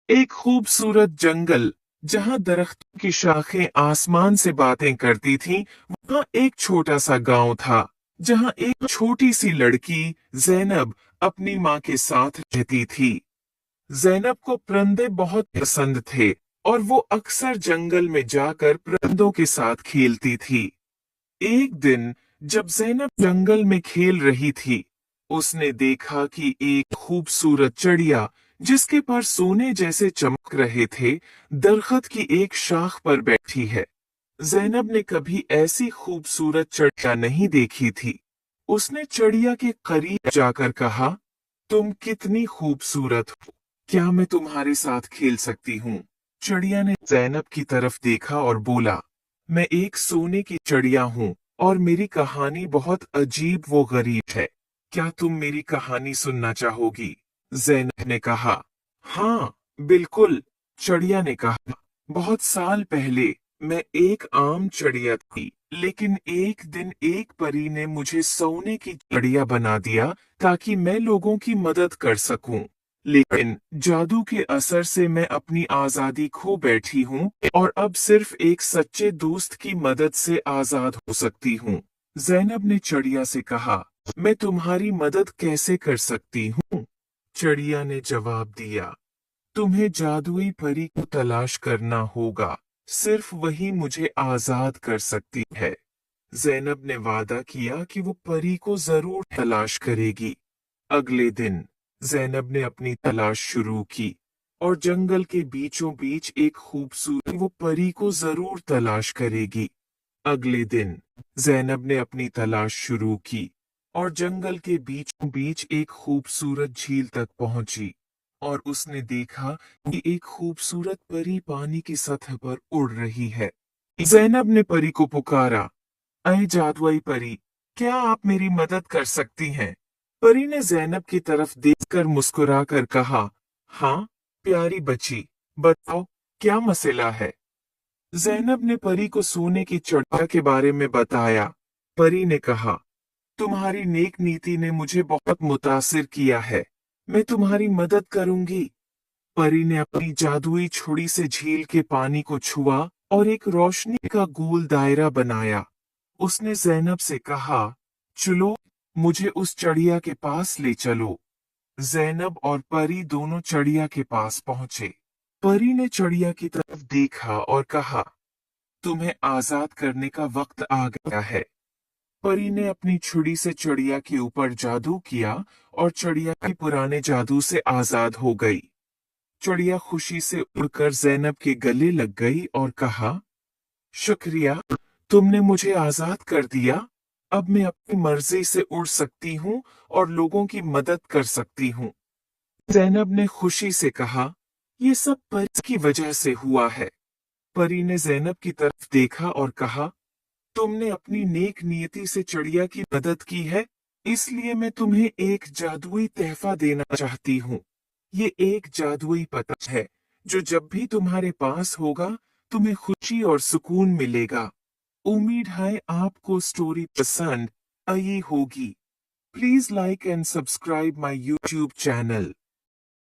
एक खूबसूरत जंगल जहां दरख्तों की शाखें आसमान से बातें करती थीं, वहां एक छोटा सा गांव था जहां एक छोटी सी लड़की जैनब अपनी माँ के साथ रहती थी। जैनब को परिंदे बहुत पसंद थे और वो अक्सर जंगल में जाकर परिंदों के साथ खेलती थी। एक दिन जब जैनब जंगल में खेल रही थी, उसने देखा कि एक खूबसूरत चिड़िया जिसके पर सोने जैसे चमक रहे थे, दरख्त की एक शाख पर बैठी है। जैनब ने कभी ऐसी खूबसूरत चिड़िया नहीं देखी थी। उसने चिड़िया के करीब जाकर कहा, तुम कितनी खूबसूरत हो, क्या मैं तुम्हारे साथ खेल सकती हूँ? चिड़िया ने जैनब की तरफ देखा और बोला, मैं एक सोने की चिड़िया हूँ और मेरी कहानी बहुत अजीब व गरीब है। क्या तुम मेरी कहानी सुनना चाहोगी? जैनब ने कहा। हाँ, बिल्कुल, चिड़िया ने कहा। बहुत साल पहले मैं एक आम चिड़िया थी, लेकिन एक दिन एक परी ने मुझे सोने की चिड़िया बना दिया ताकि मैं लोगों की मदद कर सकूं। लेकिन जादू के असर से मैं अपनी आजादी खो बैठी हूँ और अब सिर्फ एक सच्चे दोस्त की मदद से आजाद हो सकती हूँ। जैनब ने चिड़िया से कहा, मैं तुम्हारी मदद कैसे कर सकती हूँ? चिड़िया ने जवाब दिया, तुम्हें जादुई परी को तलाश करना होगा, सिर्फ वही मुझे आजाद कर सकती है। जैनब ने वादा किया कि वो परी को जरूर तलाश करेगी। अगले दिन जैनब ने अपनी तलाश शुरू की और जंगल के बीचों बीच एक खूबसूरत वो परी को जरूर तलाश करेगी। अगले दिन जैनब ने अपनी तलाश शुरू की और जंगल के बीचों बीच एक खूबसूरत झील तक पहुंची और उसने देखा कि एक खूबसूरत परी पानी की सतह पर उड़ रही है। जैनब ने परी को पुकारा, अय जादुई परी, क्या आप मेरी मदद कर सकती हैं? परी ने जैनब की तरफ देखकर मुस्कुराकर कहा, हाँ प्यारी बच्ची, बताओ क्या मसला है? जैनब ने परी को सोने की चिड़िया के बारे में बताया। परी ने कहा, तुम्हारी नेक नीति ने मुझे बहुत मुतासिर किया है, मैं तुम्हारी मदद करूंगी। परी ने अपनी जादुई छुरी से झील के पानी को छुआ और एक रोशनी का गोल दायरा बनाया। उसने जैनब से कहा, चलो मुझे उस चिड़िया के पास ले चलो। जैनब और परी दोनों चिड़िया के पास पहुंचे। परी ने चिड़िया की तरफ देखा और कहा, तुम्हें आजाद करने का वक्त आ गया है। परी ने अपनी छुरी से चिड़िया के ऊपर जादू किया और चिड़िया भी पुराने जादू से आजाद हो गई। चिड़िया खुशी से उड़कर जैनब के गले लग गई और कहा, शुक्रिया, तुमने मुझे आजाद कर दिया। अब मैं अपनी मर्जी से उड़ सकती हूँ और लोगों की मदद कर सकती हूँ। जैनब ने खुशी से कहा, ये सब परी की वजह से हुआ है। परी ने जैनब की तरफ देखा और कहा, तुमने अपनी नेक नियति से चिड़िया की मदद की है, इसलिए मैं तुम्हें एक जादुई तोहफा देना चाहती हूँ। ये एक जादुई पतंग है जो जब भी तुम्हारे पास होगा तुम्हें खुशी और सुकून मिलेगा। उम्मीद है आपको स्टोरी पसंद आई होगी। Please like and subscribe my YouTube channel.